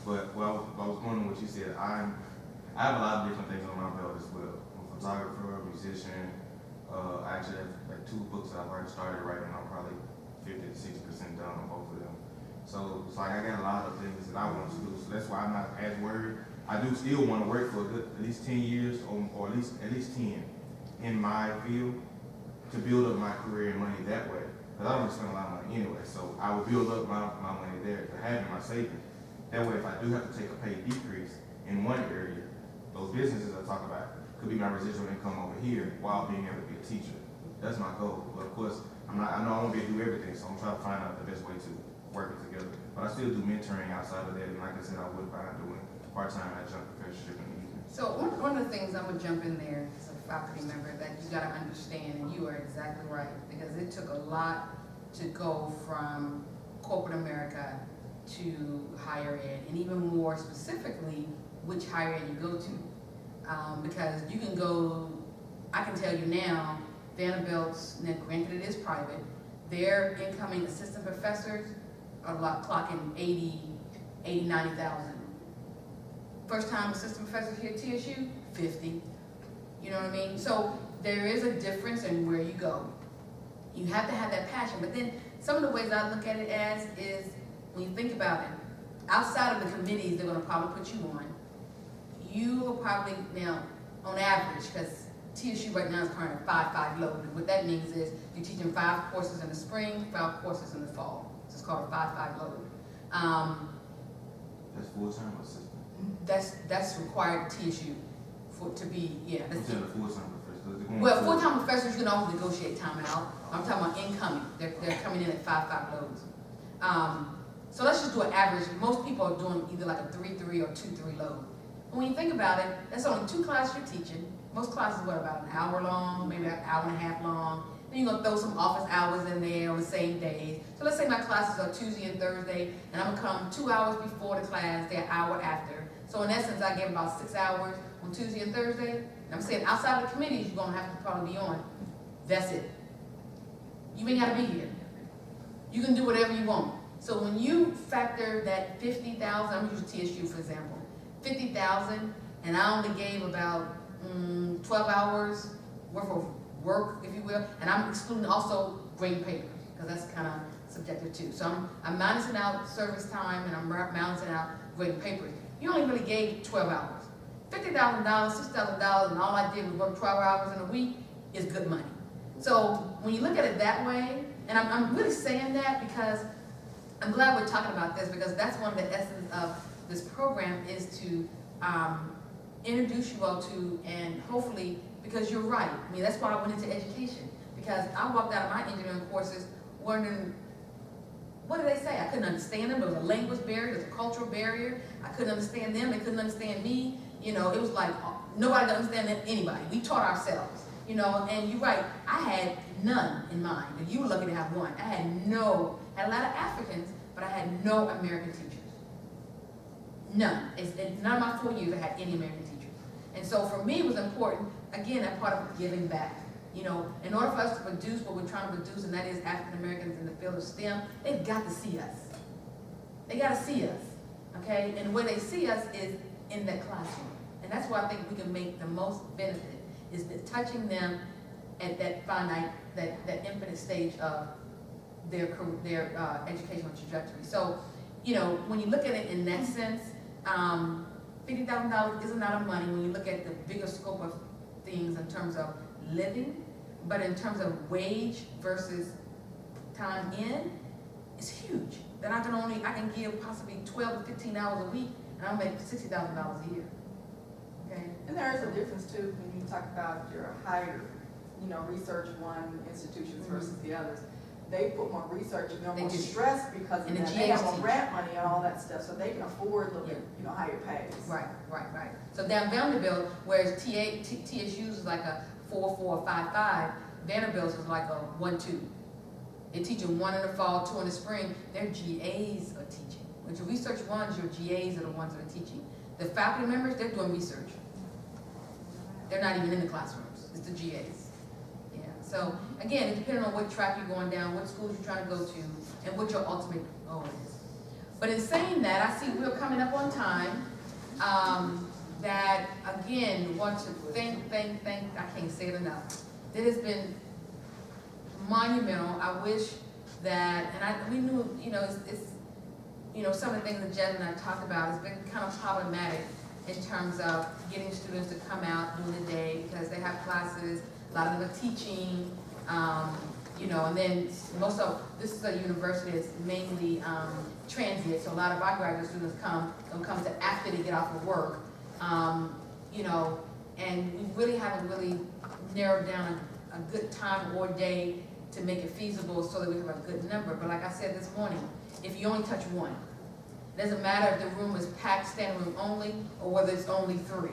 But I was going on what you said. I have a lot of different things on my belt as well. I'm a photographer, musician. I actually have like 2 books that I've already started writing. I'm probably 50 to 60% done on both of them. So it's like I got a lot of things that I want to do. So that's why I'm not as worried. I do still want to work for a good, at least 10 years or at least 10 in my field to build up my career and money that way. Because I don't spend a lot of money anyway. So I will build up my money there to have in my savings. That way, if I do have to take a pay decrease in one area, those businesses I talk about could be my residual income over here while being able to be a teacher. That's my goal. But of course, I know I won't be able to do everything, so I'm trying to find out the best way to work it together. But I still do mentoring outside of that, and like I said, I wouldn't mind doing part-time adjunct professorship in the evening. So one of the things, I'm gonna jump in there as a faculty member, that you gotta understand, and you are exactly right, because it took a lot to go from corporate America to higher ed, and even more specifically, which higher ed you go to. Because you can go, I can tell you now, Vanderbilt's, now granted it is private, their incoming assistant professors are clocking 80, 90,000. First time assistant professors here at TSU, 50. You know what I mean? So there is a difference in where you go. You have to have that passion, but then some of the ways I look at it as is, when you think about it, outside of the committees they're gonna probably put you on, you will probably, now, on average, because TSU right now is currently 5-5 load, and what that means is you're teaching 5 courses in the spring, 5 courses in the fall. So it's called a 5-5 load. That's full-time or assistant? That's required at TSU to be, yeah. I'm saying the full-time professor. Well, full-time professors, you can always negotiate time out. I'm talking about incoming. They're coming in at 5-5 loads. So let's just do an average. Most people are doing either like a 3-3 or 2-3 load. And when you think about it, that's only 2 classes you're teaching. Most classes are about an hour long, maybe an hour and a half long. Then you're gonna throw some office hours in there on the same days. So let's say my classes are Tuesday and Thursday, and I'm gonna come 2 hours before the class, they're an hour after. So in essence, I give about 6 hours on Tuesday and Thursday. And I'm saying outside of the committees, you're gonna have to probably be on. That's it. You ain't gotta be here. You can do whatever you want. So when you factor that 50,000, I'm using TSU for example, 50,000, and I only gave about 12 hours worth of work, if you will, and I'm excluding also grading papers, because that's kind of subjective too. So I'm minusing out service time, and I'm minusing out grading papers. You only really gave 12 hours. $50,000, $6,000, and all I did was work 12 hours in a week is good money. So when you look at it that way, and I'm really saying that because I'm glad we're talking about this, because that's one of the essence of this program, is to introduce you all to, and hopefully, because you're right, I mean, that's why I went into education, because I walked out of my engineering courses wondering, what did they say? I couldn't understand them. There was a language barrier, there's a cultural barrier. I couldn't understand them, they couldn't understand me. You know, it was like, nobody could understand anybody. We taught ourselves, you know, and you're right, I had none in mind, and you were lucky to have one. I had a lot of Africans, but I had no American teachers. None. None of my 4 years I had any American teachers. And so for me, it was important, again, that part of giving back. You know, in order for us to produce what we're trying to produce, and that is African Americans in the field of STEM, they've got to see us. They got to see us, okay? And the way they see us is in that classroom. And that's why I think we can make the most benefit, is touching them at that finite, that infinite stage of their educational trajectory. So, you know, when you look at it in that sense, $50,000 is a lot of money when you look at the bigger scope of things in terms of living, but in terms of wage versus time in, it's huge. Then I can give possibly 12 to 15 hours a week, and I'll make $60,000 a year. Okay. And there is a difference too when you talk about your higher, you know, research one institutions versus the others. They put more research and they're more stressed because of that. They have more grant money and all that stuff, so they can afford a little bit, you know, higher pays. Right. So down Vanderbilt, whereas TSU's is like a 4-4 or 5-5, Vanderbilt's is like a 1-2. They're teaching 1 in the fall, 2 in the spring. Their GAs are teaching. With your research ones, your GAs are the ones that are teaching. The faculty members, they're doing research. They're not even in the classrooms. It's the GAs. Yeah. So again, it depends on what track you're going down, what schools you're trying to go to, and what your ultimate goal is. But in saying that, I see we're coming up on time. That again, want to thank, I can't say it enough. It has been monumental. I wish that, and we knew, it's some of the things that Jed and I talked about has been kind of problematic in terms of getting students to come out during the day because they have classes, a lot of them are teaching, and then this is a university that's mainly transient, so a lot of our graduate students don't come to after they get off of work, and we really haven't really narrowed down a good time or day to make it feasible so that we have a good number. But like I said this morning, if you only touch one, it doesn't matter if the room is packed, standing room only, or whether it's only 3.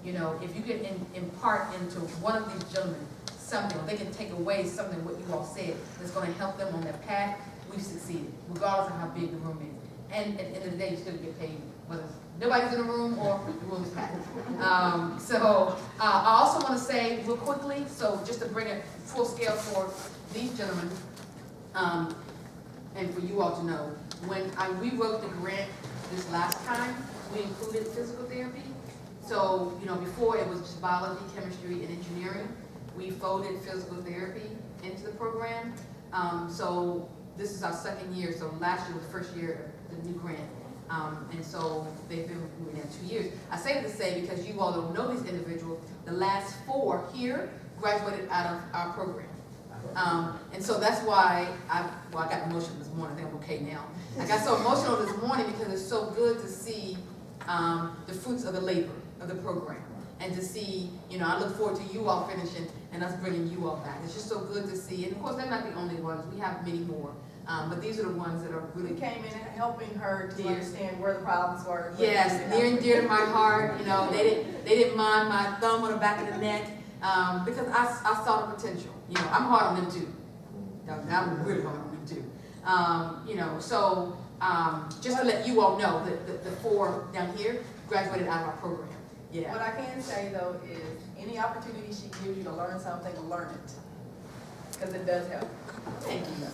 If you can impart into one of these gentlemen something, or they can take away something what you all said that's going to help them on their path, we've succeeded, regardless of how big the room is. And at the end of the day, you still get paid, whether nobody's in the room or the room is packed. I also want to say real quickly, so just to bring it full scale for these gentlemen, and for you all to know, when we wrote the grant this last time, we included physical therapy. So, before it was just biology, chemistry, and engineering. We folded physical therapy into the program. So this is our second year. So last year was the first year of the new grant. And so they've been moving in 2 years. I say this to say because you all don't know these individuals. The last 4 here graduated out of our program. And so that's why I got emotional this morning. I think I'm okay now. I got so emotional this morning because it's so good to see the fruits of the labor of the program. And to see, I look forward to you all finishing and us bringing you all back. It's just so good to see. And of course, they're not the only ones. We have many more. But these are the ones that are really came in and helping her to understand where the problems were. Yes, near and dear to my heart. They didn't mind my thumb on the back of the neck because I saw the potential. I'm hard on them too. I'm really hard on them too. So just to let you all know that the 4 down here graduated out of our program. Yeah. What I can say though is any opportunity she gives you to learn something, learn it. Because it does help. Thank you.